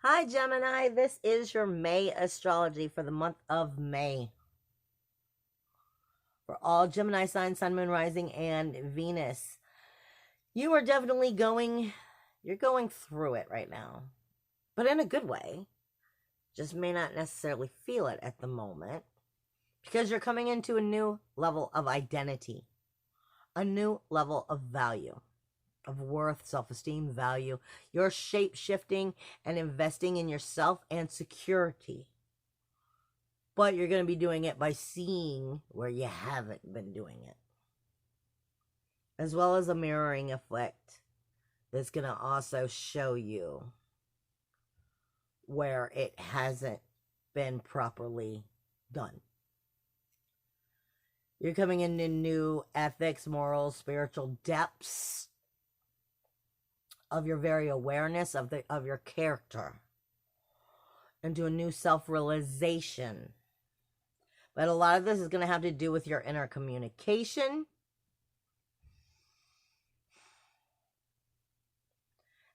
Hi, Gemini. This is your May astrology for the month of May. For all Gemini signs, Sun, Moon, Rising, and Venus. You are definitely you're going through it right now, but in a good way. Just may not necessarily feel it at the moment because you're coming into a new level of identity, a new level of value, of worth, self-esteem, value. You're shape-shifting and investing in yourself and security. But you're going to be doing it by seeing where you haven't been doing it. As well as a mirroring effect that's going to also show you where it hasn't been properly done. You're coming into new ethics, morals, spiritual depths of your very awareness of your character, into a new self-realization. But a lot of this is going to have to do with your inner communication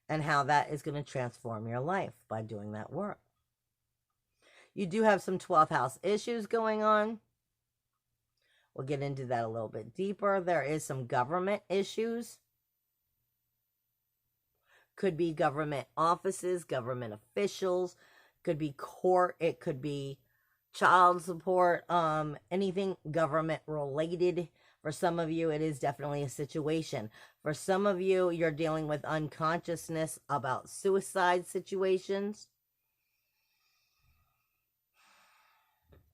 and how that is going to transform your life by doing that work. You do have some 12th house issues going on. We'll get into that a little bit deeper. There is some government issues. Could be government offices, government officials, could be court, it could be child support, anything government related. For some of you, it is definitely a situation. For some of you, you're dealing with unconsciousness about suicide situations.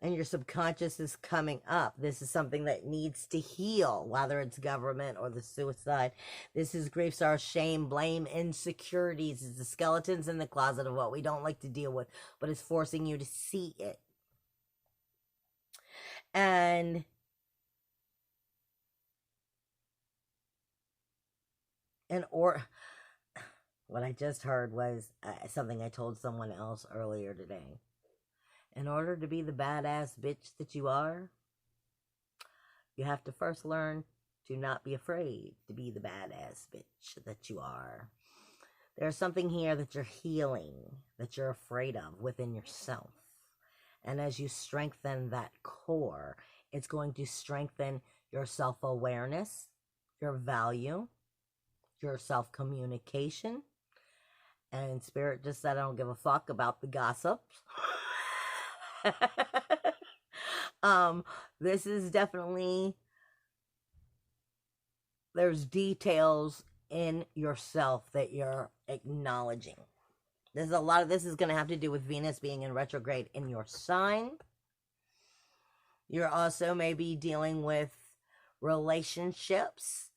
And your subconscious is coming up. This is something that needs to heal, whether it's government or the suicide. This is grief, sorrow, shame, blame, insecurities. It's the skeletons in the closet of what we don't like to deal with, but it's forcing you to see it. And what I just heard was something I told someone else earlier today. In order to be the badass bitch that you are, you have to first learn to not be afraid to be the badass bitch that you are. There's something here that you're healing, that you're afraid of within yourself. And as you strengthen that core, it's going to strengthen your self-awareness, your value, your self-communication. And Spirit just said, I don't give a fuck about the gossips. This is definitely, there's details in yourself that you're acknowledging. There's a lot of this is going to have to do with Venus being in retrograde in your sign. You're also maybe dealing with relationships,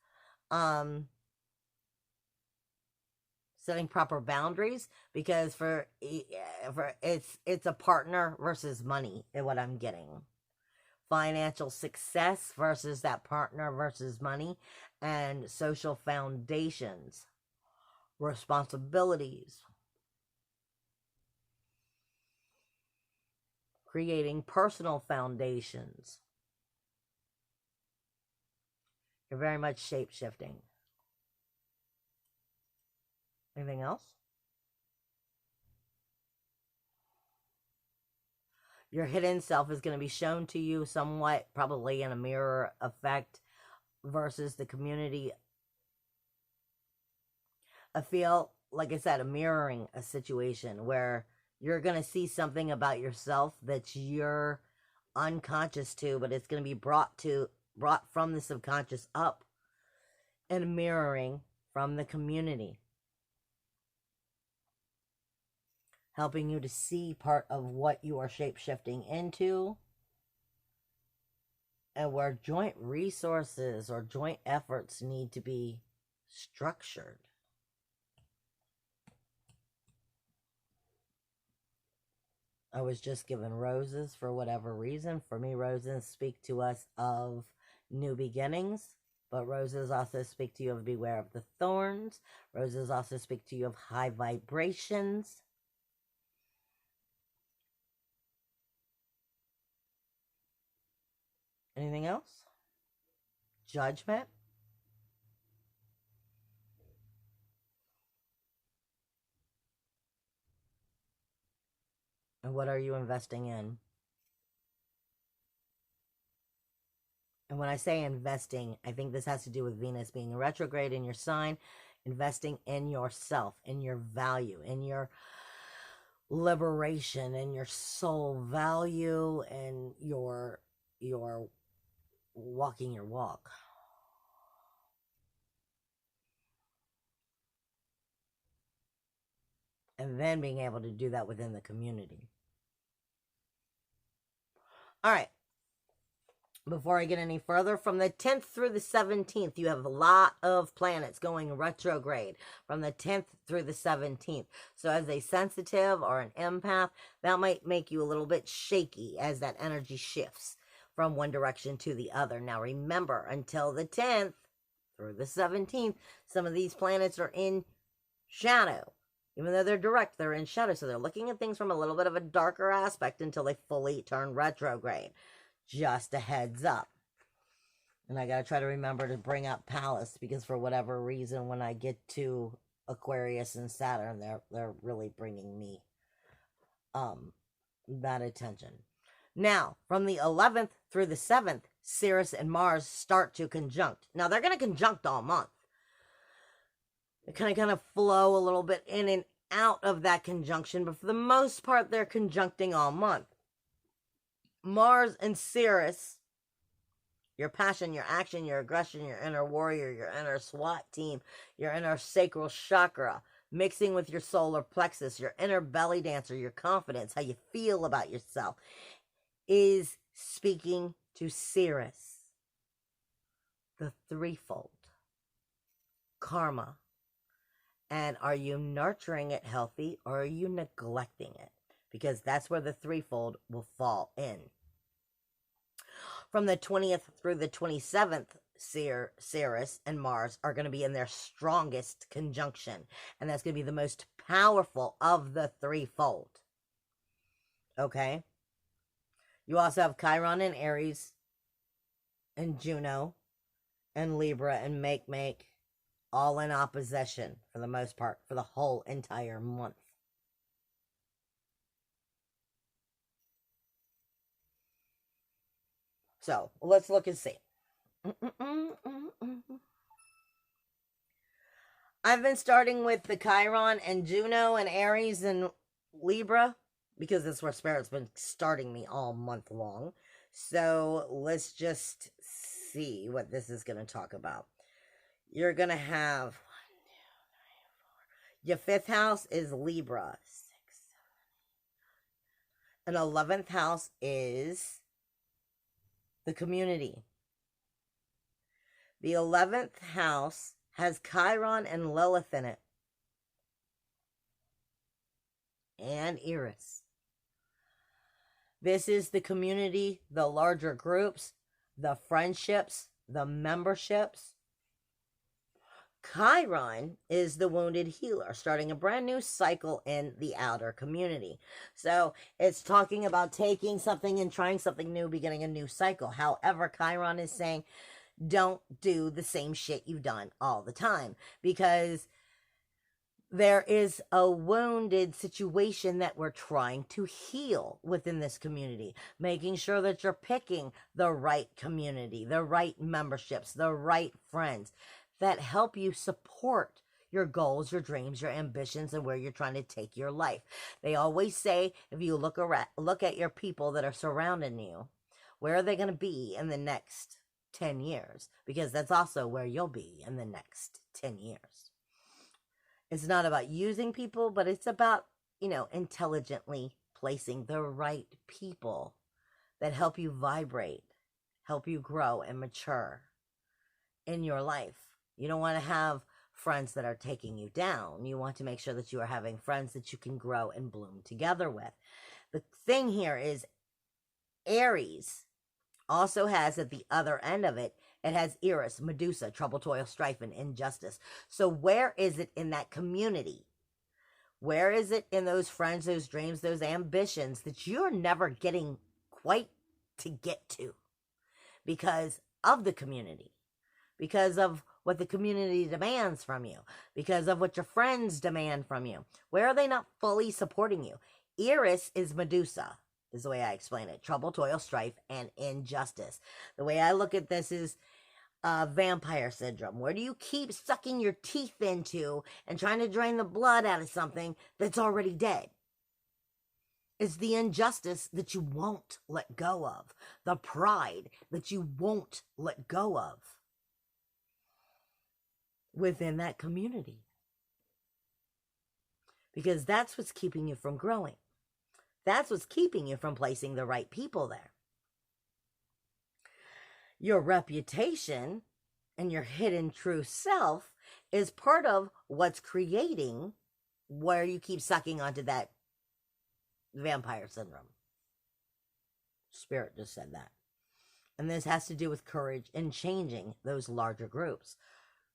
setting proper boundaries, because for it's a partner versus money is what I'm getting. Financial success versus that partner versus money, and social foundations, responsibilities, creating personal foundations. You're very much shape-shifting. Anything else? Your hidden self is going to be shown to you somewhat, probably in a mirror effect, versus the community. I feel, like I said, a mirroring a situation where you're going to see something about yourself that you're unconscious to, but it's going to be brought from the subconscious up, and mirroring from the community, helping you to see part of what you are shape-shifting into, and where joint resources or joint efforts need to be structured. I was just given roses for whatever reason. For me, roses speak to us of new beginnings, but roses also speak to you of beware of the thorns. Roses also speak to you of high vibrations. Anything else? Judgment. And what are you investing in? And when I say investing, I think this has to do with Venus being retrograde in your sign, investing in yourself, in your value, in your liberation, in your soul value, and your walking your walk. And then being able to do that within the community. All right. Before I get any further, from the 10th through the 17th, you have a lot of planets going retrograde from the 10th through the 17th. So as a sensitive or an empath, that might make you a little bit shaky as that energy shifts from one direction to the other. Now remember, until the 10th through the 17th, some of these planets are in shadow. Even though they're direct, they're in shadow. So they're looking at things from a little bit of a darker aspect until they fully turn retrograde. Just a heads up. And I got to try to remember to bring up Pallas, because for whatever reason, when I get to Aquarius and Saturn, they're really bringing me that attention. Now, from the 11th through the 7th, Sirius and Mars start to conjunct. Now, they're going to conjunct all month. They kind of flow a little bit in and out of that conjunction, but for the most part, they're conjuncting all month. Mars and Sirius, your passion, your action, your aggression, your inner warrior, your inner SWAT team, your inner sacral chakra, mixing with your solar plexus, your inner belly dancer, your confidence, how you feel about yourself, is speaking to Sirius, the threefold, karma. And are you nurturing it healthy, or are you neglecting it? Because that's where the threefold will fall in. From the 20th through the 27th, Sirius and Mars are going to be in their strongest conjunction. And that's going to be the most powerful of the threefold. Okay? You also have Chiron and Aries and Juno and Libra and Make, all in opposition for the most part for the whole entire month. So let's look and see. I've been starting with the Chiron and Juno and Aries and Libra because that's where Spirit's been starting me all month long. So let's just see what this is going to talk about. You're going to have your 5th house is Libra. 6, 7, 8, 9, 10. And 11th house is the community. The 11th house has Chiron and Lilith in it. And Eris. This is the community, the larger groups, the friendships, the memberships. Chiron is the wounded healer, starting a brand new cycle in the outer community. So it's talking about taking something and trying something new, beginning a new cycle. However, Chiron is saying, don't do the same shit you've done all the time, because there is a wounded situation that we're trying to heal within this community, making sure that you're picking the right community, the right memberships, the right friends that help you support your goals, your dreams, your ambitions, and where you're trying to take your life. They always say, if you look at your people that are surrounding you, where are they going to be in the next 10 years? Because that's also where you'll be in the next 10 years. It's not about using people, but it's about, intelligently placing the right people that help you vibrate, help you grow and mature in your life. You don't want to have friends that are taking you down. You want to make sure that you are having friends that you can grow and bloom together with. The thing here is Aries also has at the other end of it, it has Eris, Medusa, trouble, toil, strife, and injustice. So where is it in that community? Where is it in those friends, those dreams, those ambitions that you're never getting quite to get to because of the community, because of what the community demands from you, because of what your friends demand from you? Where are they not fully supporting you? Eris is Medusa, is the way I explain it. Trouble, toil, strife, and injustice. The way I look at this is vampire syndrome. Where do you keep sucking your teeth into and trying to drain the blood out of something that's already dead? It's the injustice that you won't let go of. The pride that you won't let go of within that community. Because that's what's keeping you from growing. That's what's keeping you from placing the right people there. Your reputation and your hidden true self is part of what's creating where you keep sucking onto that vampire syndrome. Spirit just said that. And this has to do with courage in changing those larger groups.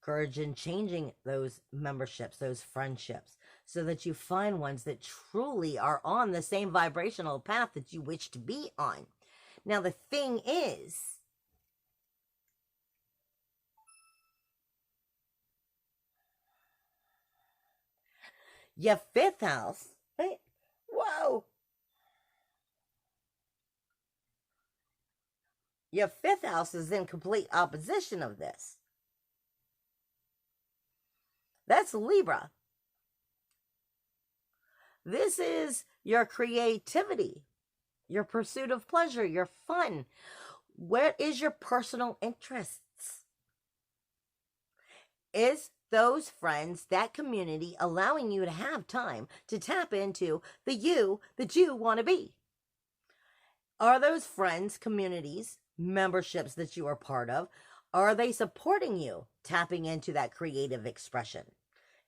Courage in changing those memberships, those friendships, so that you find ones that truly are on the same vibrational path that you wish to be on. Now, the thing is, your fifth house, right? Whoa! Your fifth house is in complete opposition of this. That's Libra. This is your creativity, your pursuit of pleasure, your fun. Where is your personal interests? Is those friends, that community, allowing you to have time to tap into the you that you want to be? Are those friends, communities, memberships that you are part of, are they supporting you tapping into that creative expression,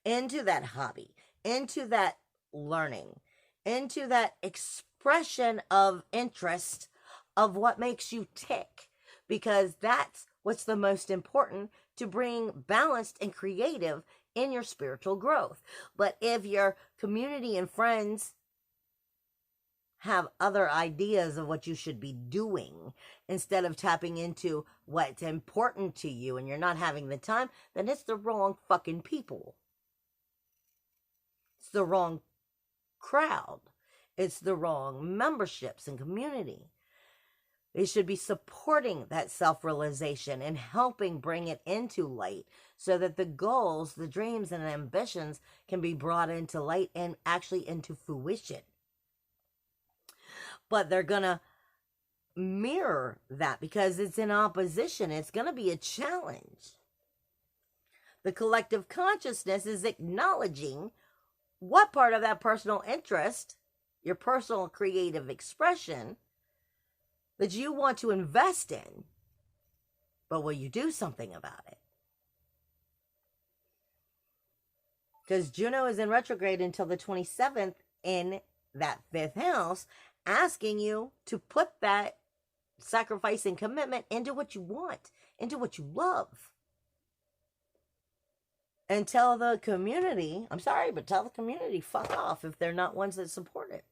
into that hobby, into that learning, into that expression of interest of what makes you tick? Because that's what's the most important to bring balanced and creative in your spiritual growth. But if your community and friends have other ideas of what you should be doing instead of tapping into what's important to you and you're not having the time, then it's the wrong fucking people. It's the wrong crowd. It's the wrong memberships and community. They should be supporting that self-realization and helping bring it into light so that the goals, the dreams, and ambitions can be brought into light and actually into fruition. But they're going to mirror that because it's in opposition. It's going to be a challenge. The collective consciousness is acknowledging what part of that personal interest, your personal creative expression, that you want to invest in, but will you do something about it? Because Juno is in retrograde until the 27th in that fifth house, asking you to put that sacrifice and commitment into what you want, into what you love. And tell the community, I'm sorry, but tell the community, fuck off if they're not ones that support it.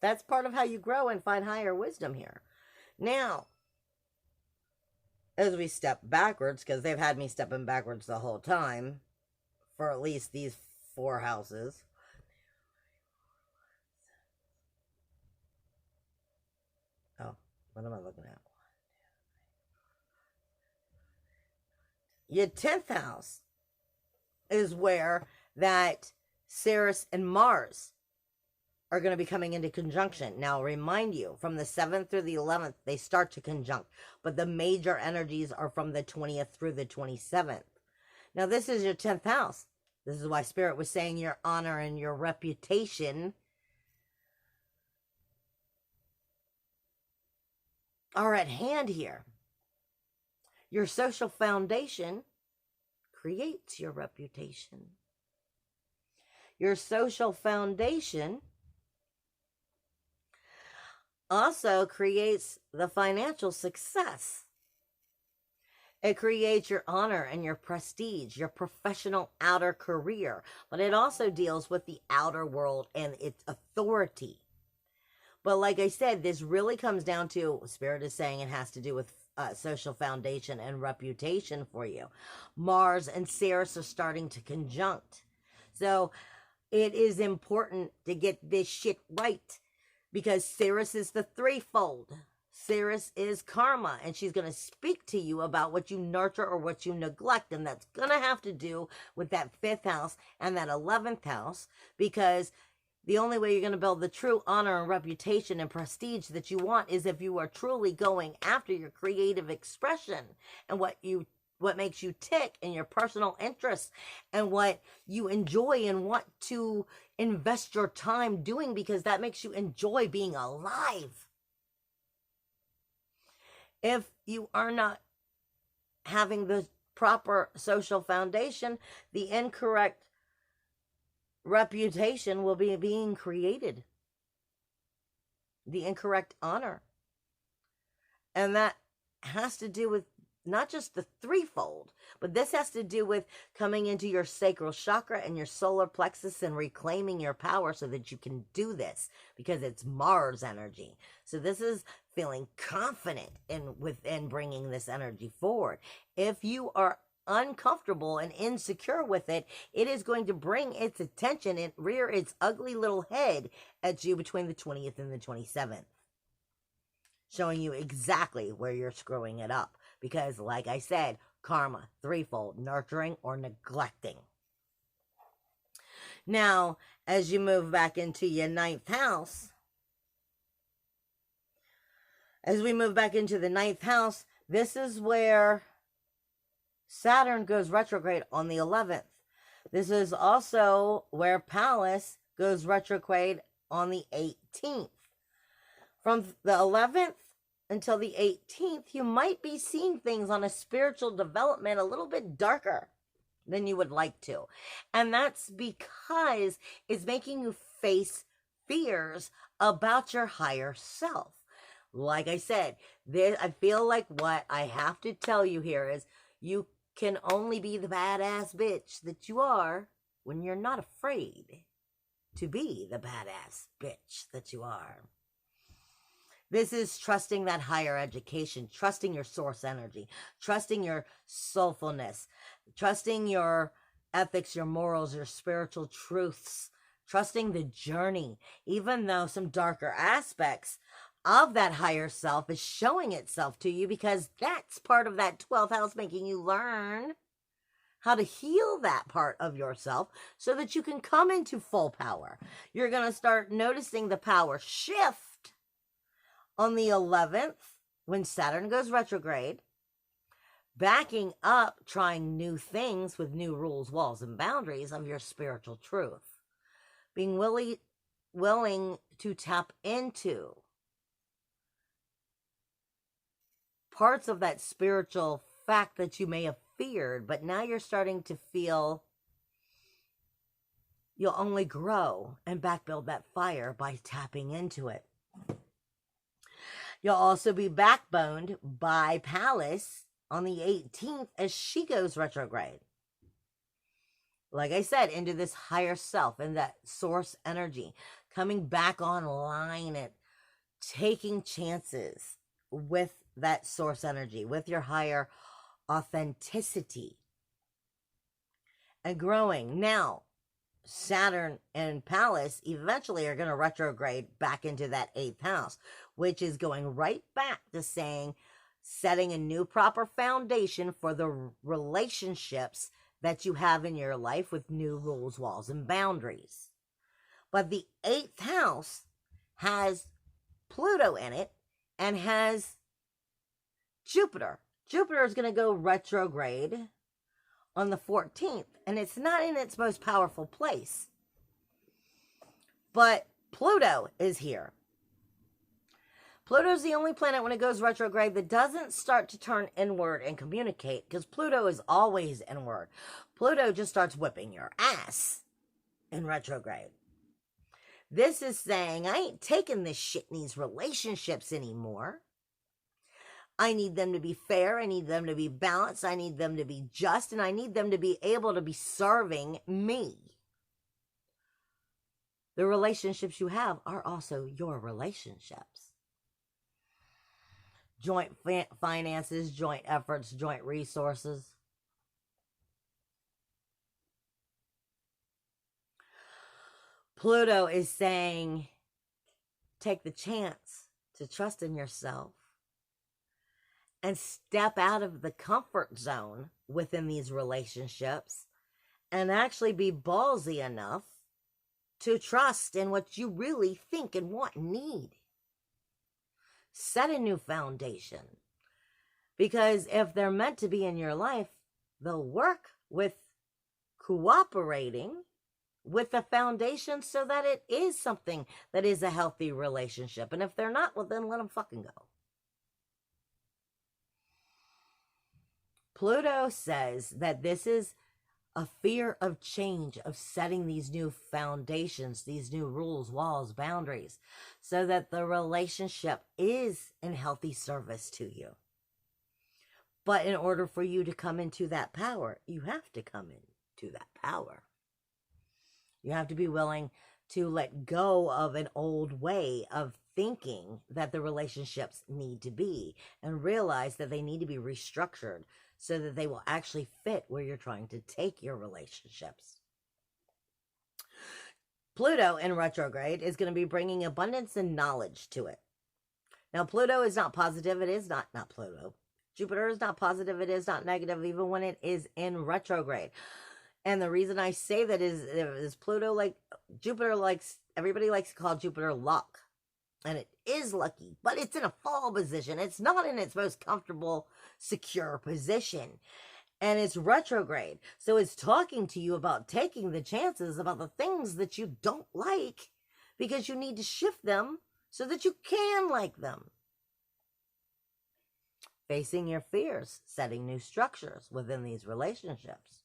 That's part of how you grow and find higher wisdom here. Now, as we step backwards, because they've had me stepping backwards the whole time, for at least these 4 houses. Oh, what am I looking at? Your 10th house is where that Ceres and Mars are going to be coming into conjunction. Now, remind you, from the 7th through the 11th, they start to conjunct. But the major energies are from the 20th through the 27th. Now, this is your 10th house. This is why Spirit was saying your honor and your reputation are at hand here. Your social foundation creates your reputation. Your social foundation also creates the financial success. It creates your honor and your prestige, your professional outer career, but it also deals with the outer world and its authority. But like I said, this really comes down to, Spirit is saying it has to do with social foundation and reputation for you. Mars and Ceres are starting to conjunct. So It is important to get this shit right, because Ceres is the threefold. Ceres is karma, and she's going to speak to you about what you nurture or what you neglect, and that's going to have to do with that 5th house and that 11th house, because the only way you're going to build the true honor and reputation and prestige that you want is if you are truly going after your creative expression and what makes you tick and your personal interests and what you enjoy and want to invest your time doing, because that makes you enjoy being alive. If you are not having the proper social foundation, the incorrect reputation will be being created. The incorrect honor. And that has to do with not just the threefold, but this has to do with coming into your sacral chakra and your solar plexus and reclaiming your power so that you can do this, because it's Mars energy. So this is feeling confident within bringing this energy forward. If you are uncomfortable and insecure with it, it is going to bring its attention and rear its ugly little head at you between the 20th and the 27th, showing you exactly where you're screwing it up. Because, like I said, karma, threefold, nurturing or neglecting. Now, as you move back into your 9th house, as we move back into the 9th house, this is where Saturn goes retrograde on the 11th. This is also where Pallas goes retrograde on the 18th. From the 11th until the 18th, you might be seeing things on a spiritual development a little bit darker than you would like to. And that's because it's making you face fears about your higher self. Like I said, I feel like what I have to tell you here is you can only be the badass bitch that you are when you're not afraid to be the badass bitch that you are. This is trusting that higher education, trusting your source energy, trusting your soulfulness, trusting your ethics, your morals, your spiritual truths, trusting the journey, even though some darker aspects of that higher self is showing itself to you, because that's part of that 12th house, making you learn how to heal that part of yourself so that you can come into full power. You're going to start noticing the power shift on the 11th, when Saturn goes retrograde, backing up, trying new things with new rules, walls, and boundaries of your spiritual truth. Being willing to tap into parts of that spiritual fact that you may have feared, but now you're starting to feel you'll only grow and backbuild that fire by tapping into it. You'll also be backboned by Pallas on the 18th as she goes retrograde. Like I said, into this higher self and that source energy, coming back online and taking chances with that source energy, with your higher authenticity and growing. Now, Saturn and Pallas eventually are going to retrograde back into that 8th house, which is going right back to saying, setting a new proper foundation for the relationships that you have in your life with new rules, walls, and boundaries. But the 8th house has Pluto in it and has Jupiter. Jupiter is going to go retrograde on the 14th, and it's not in its most powerful place. But Pluto is here. Pluto's the only planet when it goes retrograde that doesn't start to turn inward and communicate, because Pluto is always inward. Pluto just starts whipping your ass in retrograde. This is saying, I ain't taking this shit in these relationships anymore. I need them to be fair. I need them to be balanced. I need them to be just. And I need them to be able to be serving me. The relationships you have are also your relationships. Joint finances, joint efforts, joint resources. Pluto is saying, take the chance to trust in yourself and step out of the comfort zone within these relationships and actually be ballsy enough to trust in what you really think and want and need. Set a new foundation. Because if they're meant to be in your life, they'll work with cooperating with the foundation so that it is something that is a healthy relationship. And if they're not, well, then let them fucking go. Pluto says that this is a fear of change, of setting these new foundations, these new rules, walls, boundaries, so that the relationship is in healthy service to you. But in order for you to come into that power, you have to come into that power. You have to be willing to let go of an old way of thinking that the relationships need to be and realize that they need to be restructured so that they will actually fit where you're trying to take your relationships. Pluto in retrograde is going to be bringing abundance and knowledge to it. Now, Pluto is not positive. It is not Pluto. Jupiter is not positive. It is not negative, even when it is in retrograde. And the reason I say that is Pluto, like Jupiter, everybody likes to call Jupiter luck. And it is lucky, but it's in a fall position. It's not in its most comfortable, secure position. And it's retrograde. So it's talking to you about taking the chances about the things that you don't like because you need to shift them so that you can like them. Facing your fears, setting new structures within these relationships.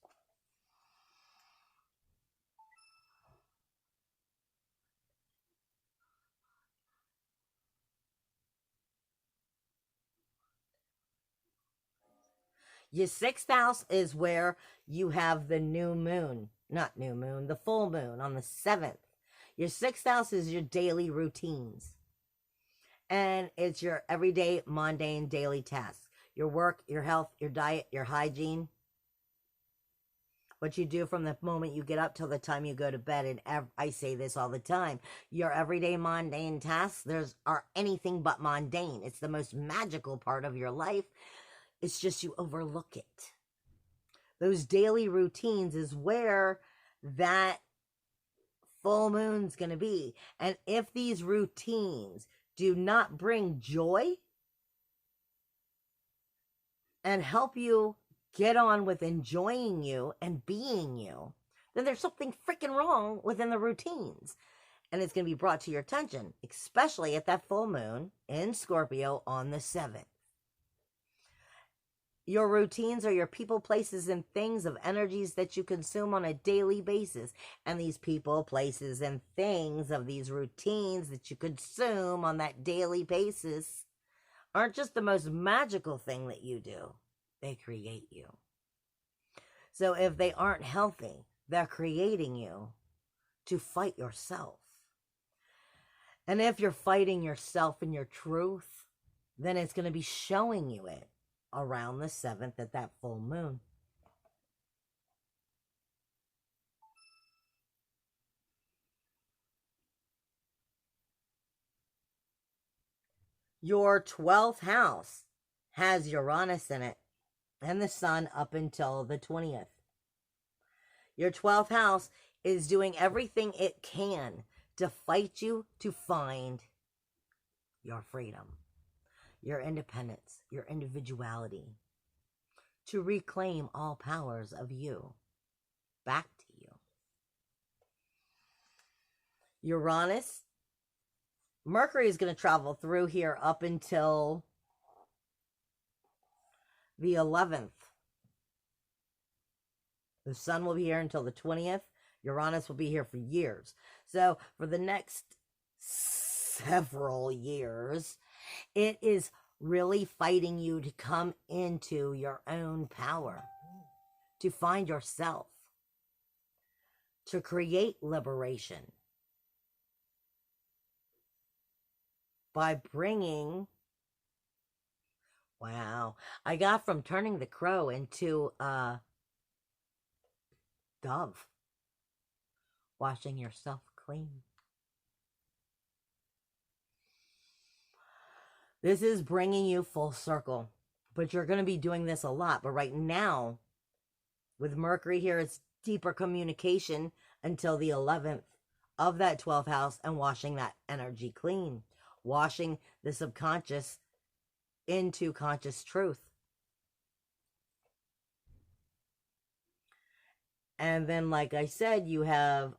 Your 6th house is where you have the new moon, not new moon, the full moon on the 7th. Your 6th house is your daily routines. And it's your everyday, mundane, daily tasks. Your work, your health, your diet, your hygiene. What you do from the moment you get up till the time you go to bed. And I say this all the time. Your everyday, mundane tasks are anything but mundane. It's the most magical part of your life. It's just you overlook it. Those daily routines is where that full moon's going to be. And if these routines do not bring joy and help you get on with enjoying you and being you, then there's something freaking wrong within the routines. And it's going to be brought to your attention, especially at that full moon in Scorpio on the 7th. Your routines are your people, places, and things of energies that you consume on a daily basis. And these people, places, and things of these routines that you consume on that daily basis aren't just the most magical thing that you do. They create you. So if they aren't healthy, they're creating you to fight yourself. And if you're fighting yourself and your truth, then it's going to be showing you it around the 7th at that full moon. Your 12th house has Uranus in it and the sun up until the 20th. Your 12th house is doing everything it can to fight you to find your freedom, your independence, your individuality, to reclaim all powers of you back to you. Uranus, Mercury is going to travel through here up until the 11th. The sun will be here until the 20th. Uranus will be here for years. So for the next several years, it is really fighting you to come into your own power, to find yourself, to create liberation by bringing, wow, I got from turning the crow into a dove, watching yourself clean. This is bringing you full circle, but you're going to be doing this a lot. But right now, with Mercury here, it's deeper communication until the 11th of that 12th house and washing that energy clean, washing the subconscious into conscious truth. And then, like I said, you have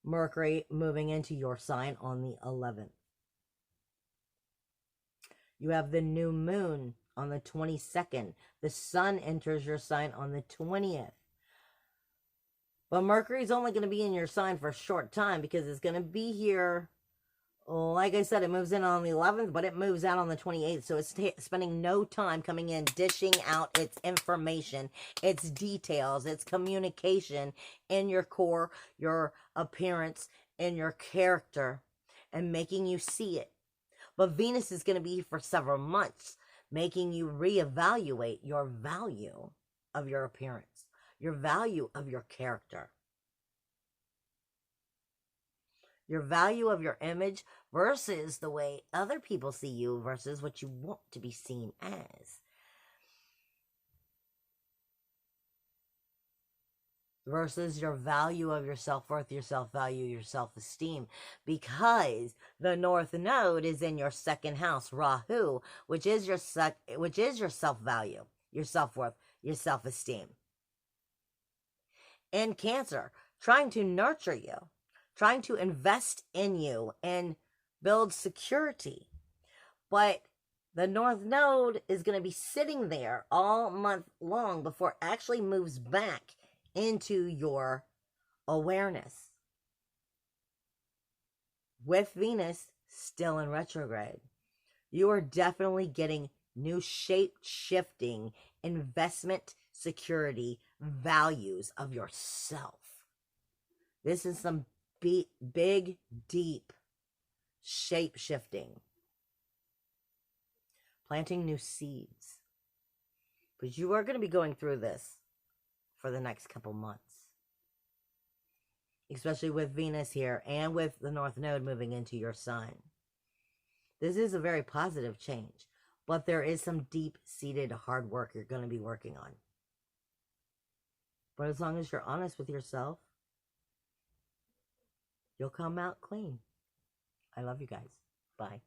Mercury moving into your sign on the 11th. You have the new moon on the 22nd. The sun enters your sign on the 20th. But Mercury's only going to be in your sign for a short time because it's going to be here. Like I said, it moves in on the 11th, but it moves out on the 28th. So it's spending no time coming in, dishing out its information, its details, its communication in your core, your appearance, and your character, and making you see it. But Venus is going to be for several months, making you reevaluate your value of your appearance, your value of your character, your value of your image versus the way other people see you versus what you want to be seen as. Versus your value of your self-worth, your self-value, your self-esteem. Because the North Node is in your second house, Rahu, which is your self-value, your self-worth, your self-esteem. And Cancer, trying to nurture you, trying to invest in you and build security. But the North Node is going to be sitting there all month long before it actually moves back into your awareness. With Venus still in retrograde, you are definitely getting new shape-shifting investment security values of yourself. This is some big, deep shape-shifting. Planting new seeds. But you are going to be going through this for the next couple months. Especially with Venus here and with the North Node moving into your sign. This is a very positive change. But there is some deep-seated hard work you're going to be working on. But as long as you're honest with yourself, you'll come out clean. I love you guys. Bye.